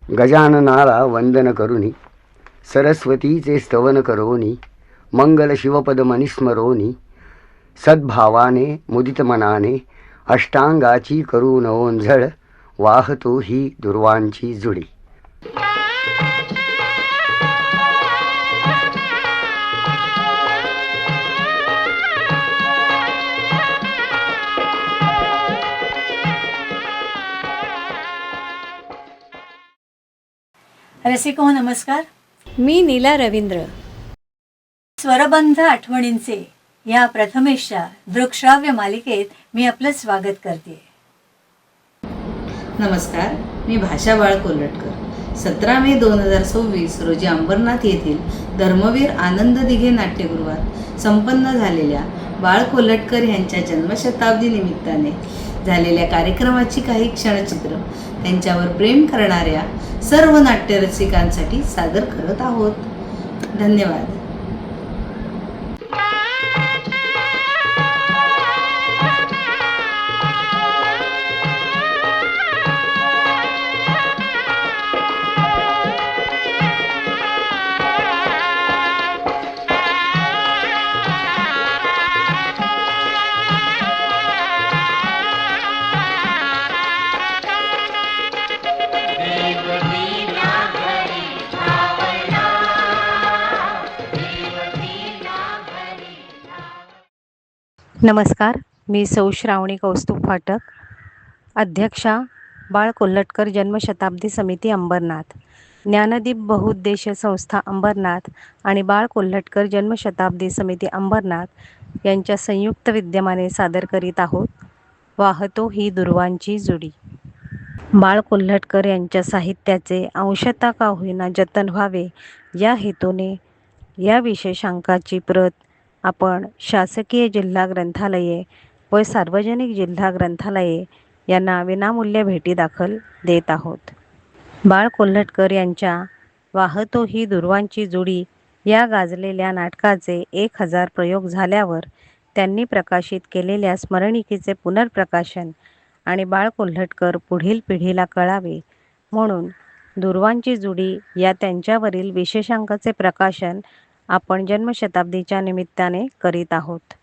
गजाननाला वंदन करुनी, सरस्वतीचे स्तवन करोनी, मंगल शिवपद मनिस्मरोनी, सद्भावाने मुदित मनाने अष्टांगाची करून ओंझळ, वाहतो ही दुर्वांची जुडी. रसिको नमस्कार. मी नीला रवींद्र. स्वरबंध आठवणींचे या प्रथमेशच्या दृकश्राव्य मालिकेत मी आपलं स्वागत करते. नमस्कार, मी भाषा बाळ कोल्हटकर. 17 मे 2026 रोजी अंबरनाथ येथील धर्मवीर आनंद दिघे नाट्यगृहात संपन्न झालेल्या बाळ कोल्हटकर यांच्या जन्मशताब्दी निमित्ताने झालेल्या कार्यक्रमाची काही क्षणचित्र त्यांच्यावर प्रेम करणाऱ्या सर्व नाट्यरसिकांसाठी सादर करत आहोत. धन्यवाद. नमस्कार, मी सौ श्रावणी कौस्तुभ फाटक, अध्यक्षा बाळ कोल्हटकर जन्मशताब्दी समिती अंबरनाथ, ज्ञानदीप बहुउद्देशीय संस्था अंबरनाथ आणि बाळ कोल्हटकर जन्मशताब्दी समिती अंबरनाथ यांच्या संयुक्त विद्यमाने सादर करीत आहोत वाहतो ही दुर्वांची जुडी. बाळ कोल्हटकर यांच्या साहित्याचे अंशतः का होईना जतन व्हावे या हेतूने या विशेषांकाची प्रत आपण शासकीय जिल्हा ग्रंथालये व सार्वजनिक जिल्हा ग्रंथालये यांना विनामूल्य भेटी दाखल देत आहोत. बाळ कोल्हटकर यांच्या वाहतो ही दुर्वांची जुडी या गाजलेल्या नाटकाचे 1000 प्रयोग झाल्यावर त्यांनी प्रकाशित केलेल्या स्मरणिकेचे पुनर्प्रकाशन आणि बाळ कोल्हटकर पुढील पिढीला कळावे म्हणून दुर्वांची जुडी या त्यांच्यावरील विशेषांकाचे प्रकाशन आपण जन्मशताब्दीच्या निमित्ताने करीत आहोत.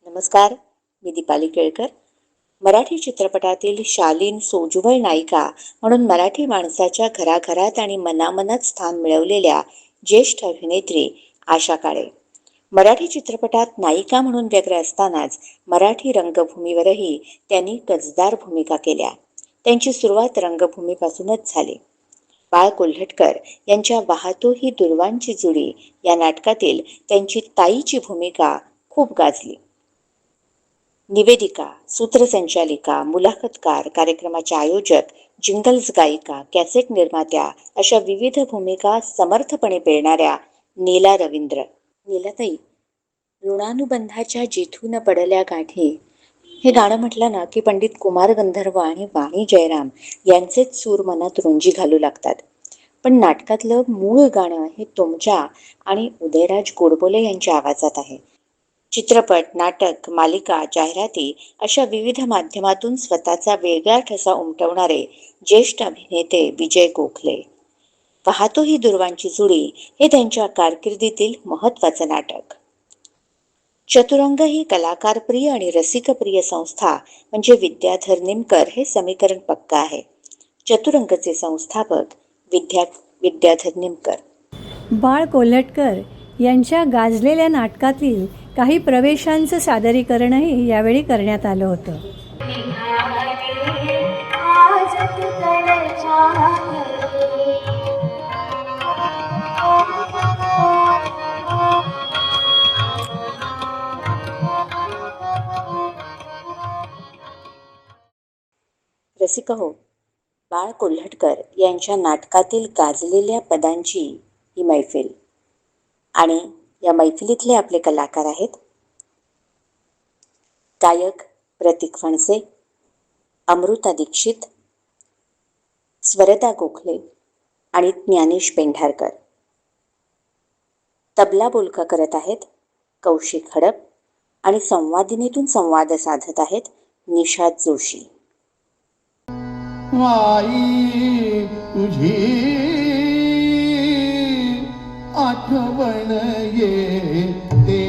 नमस्कार, मी दीपाली केळकर. मराठी चित्रपटातील शालीन सोज्वळ नायिका म्हणून मराठी माणसाच्या घराघरात आणि मनामनात स्थान मिळवलेल्या ज्येष्ठ अभिनेत्री आशा काळे. मराठी चित्रपटात नायिका म्हणून व्यग्र असतानाच मराठी रंगभूमीवरही त्यांनी गजदार भूमिका केल्या. त्यांची सुरुवात रंगभूमीपासूनच झाली. बाळ कोल्हटकर यांच्या वाहतो ही दुर्वांची जुडी या नाटकातील त्यांची ताईची भूमिका खूप गाजली. निवेदिका, सूत्रसंचालिका, मुलाखतकार, कार्यक्रमाच्या आयोजक, जिंगल्स गायिका, कॅसेट निर्मात्या अशा विविध भूमिका समर्थपणे पेलणाऱ्या नीला रवींद्र. नीलाताई, ऋणानुबंधाच्या जिथून पडल्या गाठी हे गाणं म्हटलं ना की पंडित कुमार गंधर्व आणि वाणी जयराम यांचेच सूर मनात रुंजी घालू लागतात. पण नाटकातलं मूळ गाणं हे तुमच्या आणि उदयराज गोडबोले यांच्या आवाजात आहे. चित्रपट, नाटक, मालिका, जाहिराती अशा विविध माध्यमातून स्वतःचा वेगळा ठसा उमटवणारे ज्येष्ठ अभिनेते विजय गोखले. पाहतो ही दुर्वांची जुळी हे त्यांच्या कारकिर्दीतील महत्त्वाचं नाटक. चतुरंग ही कलाकारप्रिय आणि रसिकप्रिय संस्था म्हणजे विद्याधर निमकर हे समीकरण पक्का आहे. चतुरंगचे संस्थापक विद्याधर निमकर. बाळ कोल्हटकर यांच्या गाजलेल्या नाटकातील काही प्रवेशांचं सादरीकरणही यावेळी करण्यात आलं होतं. रसिक हो, बाळ कोल्हटकर यांच्या नाटकातील गाजलेल्या पदांची ही मैफिल आणि या मैफिलीतले आपले कलाकार आहेत गायक प्रतीक फणसे, अमृता दीक्षित, स्वरदा गोखले आणि ज्ञानेश पेंढारकर. तबला बोलका करत आहेत कौशिक हडप आणि संवादिनीतून संवाद साधत आहेत निषाद जोशी. आई तुझी आठवण येते,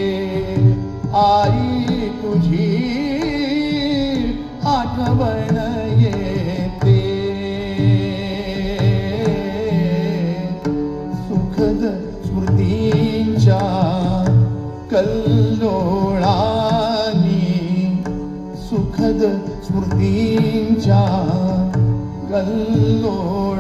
आई तुझी आठवण येते, सुखद स्मृतींच्या कल्लोळानी, सुखद स्मृतींच्या कल्लोळानी